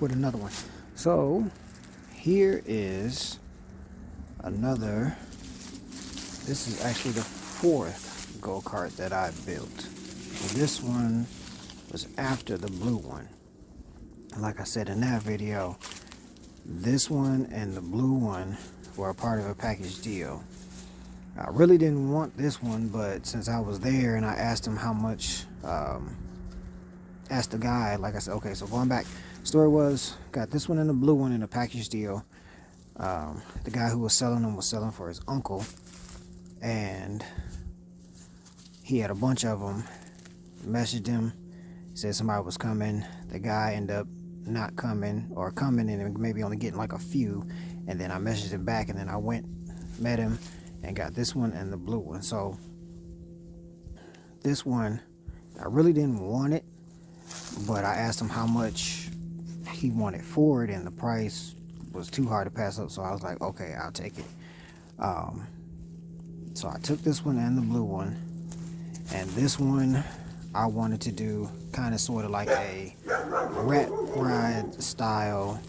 with another one. So here is another. This is actually the fourth go-kart that I built. And this one was after the blue one. Like I said in that video, this one and the blue one were a part of a package deal. I really didn't want this one, but since I was there and I asked him how much, asked the guy, like I said, okay, so going back, story was, got this one and the blue one in a package deal. The guy who was selling them was selling for his uncle, and he had a bunch of them. Messaged him, said somebody was coming. The guy ended up not coming, or coming and maybe only getting like a few, and then I messaged him back, and then I went, met him, and got this one and the blue one. So this one, I really didn't want it, but I asked him how much he wanted for it, and the price was too hard to pass up, so I was like, okay, I'll take it. So I took this one and the blue one, and this one I wanted to do kind of sort of like a rat ride style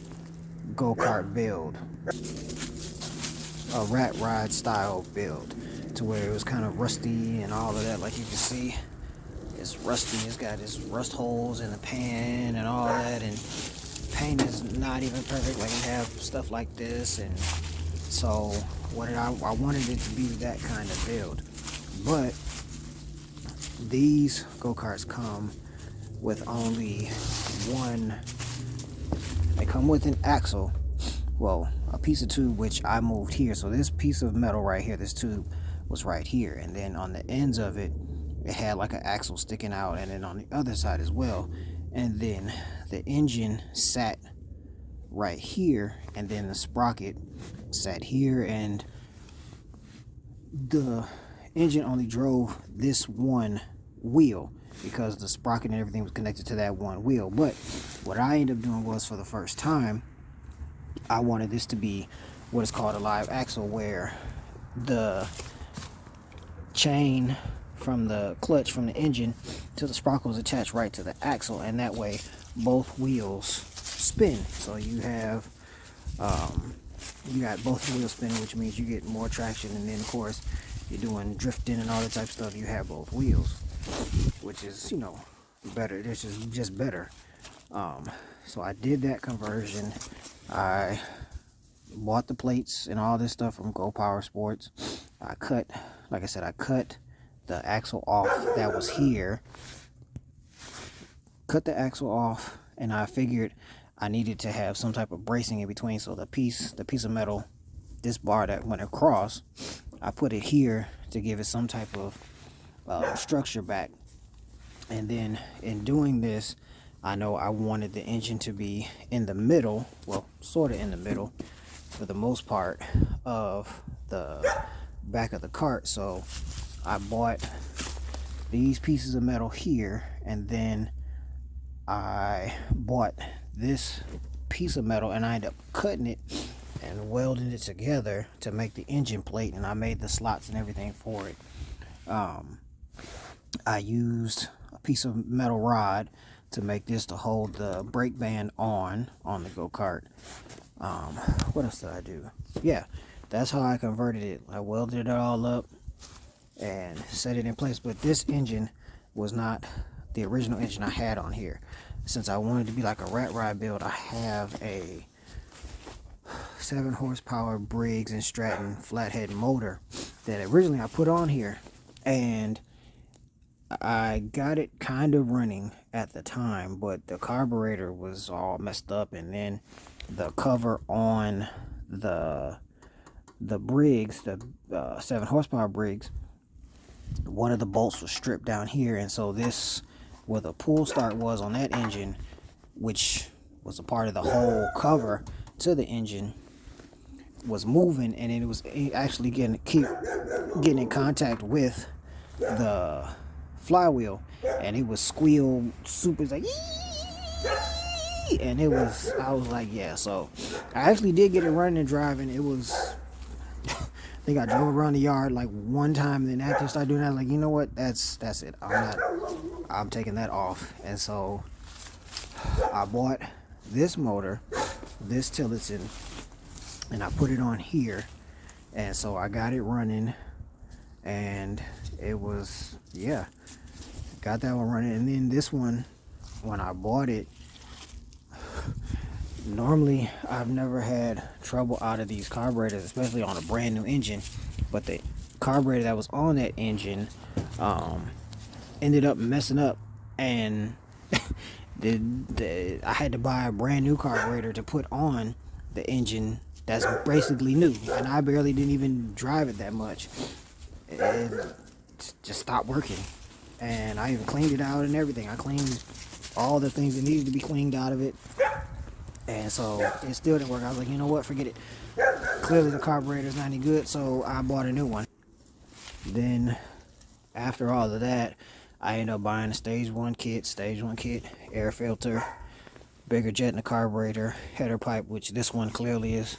go-kart build. A rat ride style build, to where it was kind of rusty and all of that. Like you can see, it's rusty. It's got its rust holes in the pan and all that, and paint is not even perfect. Like you have stuff like this, and so I wanted it to be that kind of build. But these go-karts come with only one. They come with an axle, well, a piece of tube, which I moved here. So this piece of metal right here, this tube was right here, and then on the ends of it, it had like an axle sticking out, and then on the other side as well. And then the engine sat right here, and then the sprocket sat here, and the engine only drove this one wheel because the sprocket and everything was connected to that one wheel. But what I ended up doing was, for the first time, I wanted this to be what is called a live axle, where the chain from the clutch from the engine to the sprocket was attached right to the axle, and that way both wheels spin. So you have you got both wheels spinning, which means you get more traction, and then of course you're doing drifting and all that type of stuff, you have both wheels, which is, you know, better. This is just better. So I did that conversion. I bought the plates and all this stuff from Go Power Sports. I cut, like I said, I cut the axle off that was here. Cut the axle off, and I figured I needed to have some type of bracing in between. So the piece of metal, this bar that went across, I put it here to give it some type of structure back. And then in doing this, I know I wanted the engine to be in the middle, well, sort of in the middle for the most part of the back of the cart. So I bought these pieces of metal here, and then I bought this piece of metal, and I ended up cutting it and welding it together to make the engine plate, and I made the slots and everything for it. I used a piece of metal rod to make this to hold the brake band on the go-kart. What else did I do? Yeah, that's how I converted it. I welded it all up and set it in place. But this engine was not the original engine I had on here. Since I wanted to be like a rat ride build, I have a 7 horsepower Briggs & Stratton flathead motor that originally I put on here, and I got it kind of running at the time, but the carburetor was all messed up, and then the cover on the Briggs, the 7 horsepower Briggs, one of the bolts was stripped down here, and so this, where the pull start was on that engine, which was a part of the whole cover to the engine, was moving, and it was actually keep getting in contact with the flywheel, and it was squeal super, like, and it was, I was like, yeah. So I actually did get it running and driving. It was, I think I drove around the yard like one time, and then after I started doing that, I was like, you know what, that's it, I'm taking that off. And so I bought this motor, this Tillotson, and I put it on here, and so I got it running, and it was, yeah, got that one running. And then this one, when I bought it, normally I've never had trouble out of these carburetors, especially on a brand new engine, but the carburetor that was on that engine ended up messing up, and I had to buy a brand new carburetor to put on the engine that's basically new, and I barely didn't even drive it that much. It just stopped working, and I even cleaned it out and everything. I cleaned all the things that needed to be cleaned out of it, and so it still didn't work. I was like, you know what, forget it. Clearly the carburetor's not any good, so I bought a new one. Then after all of that, I ended up buying a stage one kit, air filter, bigger jet in the carburetor, header pipe, which this one clearly is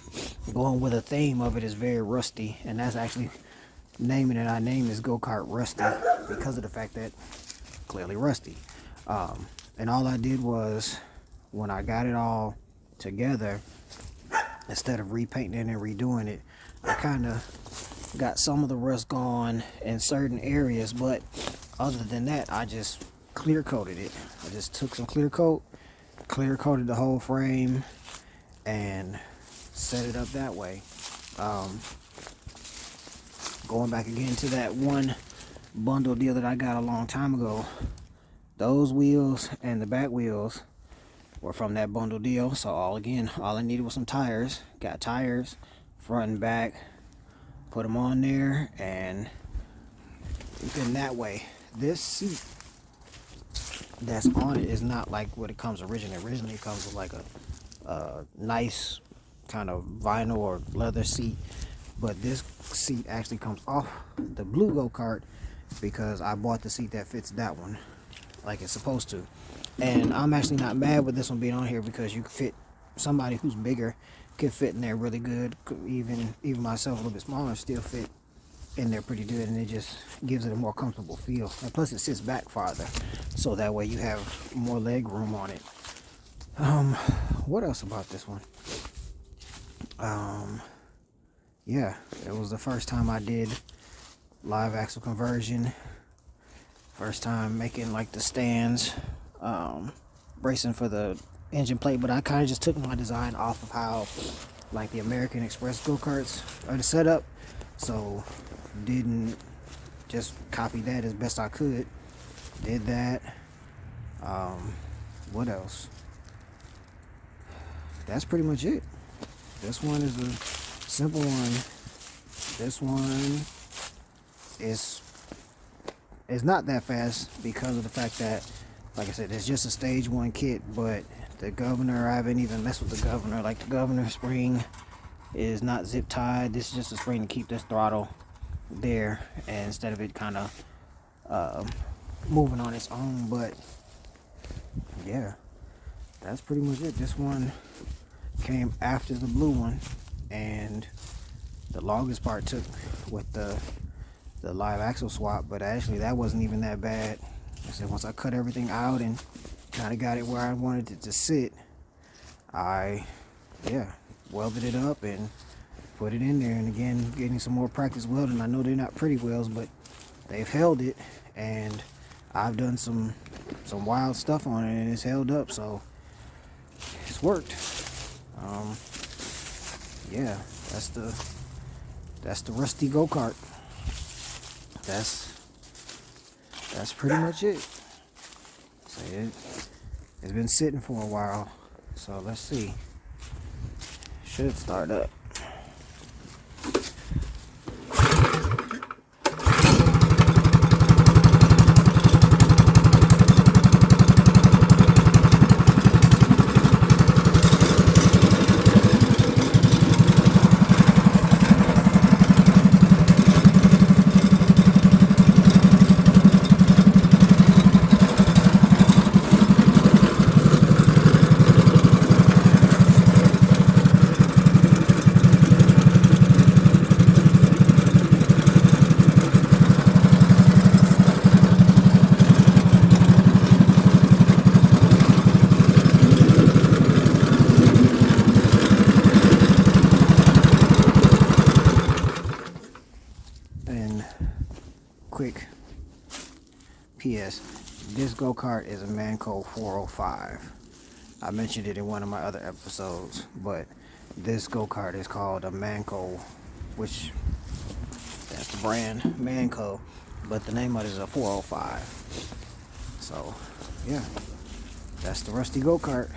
going with a theme of it, is very rusty, and that's actually naming it. I named this go-kart Rusty because of the fact that clearly rusty. And all I did was, when I got it all together, instead of repainting it and redoing it, I kind of got some of the rust gone in certain areas, but other than that, I just clear coated it. I just took some clear coated the whole frame, and set it up that way. Going back again to that one bundle deal that I got a long time ago, those wheels and the back wheels were from that bundle deal. So all I needed was some tires. Got tires front and back, put them on there, and then that way. This seat that's on it is not like what it comes originally. Originally it comes with like a nice kind of vinyl or leather seat, but this seat actually comes off the blue go-kart because I bought the seat that fits that one like it's supposed to. And I'm actually not mad with this one being on here, because you can fit, somebody who's bigger could fit in there really good. Even myself, a little bit smaller, still fit in there pretty good, and it just gives it a more comfortable feel. And plus it sits back farther, so that way you have more leg room on it. What else about this one? Yeah, it was the first time I did live axle conversion. First time making like the stands, bracing for the engine plate, but I kind of just took my design off of how like the American Express go-karts are set up, so didn't just copy that as best I could. Did that. What else? That's pretty much it. This one is a simple one. This one is not that fast because of the fact that, like I said, it's just a stage one kit, but the governor, I haven't even messed with the governor. Like, the governor spring is not zip tied. This is just a spring to keep this throttle there, and instead of it kind of moving on its own. But yeah, that's pretty much it. This one came after the blue one, and the longest part took with the live axle swap, but actually that wasn't even that bad. I said once I cut everything out and kind of got it where I wanted it to sit, I welded it up and put it in there. And again, getting some more practice welding. I know they're not pretty welds, but they've held it, and I've done some wild stuff on it, and it's held up, so it's worked. Yeah, that's the rusty go-kart. That's pretty much it. So it's been sitting for a while, so let's see. Should start up. P.S. This go-kart is a Manco 405. I mentioned it in one of my other episodes, but this go-kart is called a Manco, which that's the brand, Manco, but the name of it is a 405. So, yeah, that's the rusty go-kart.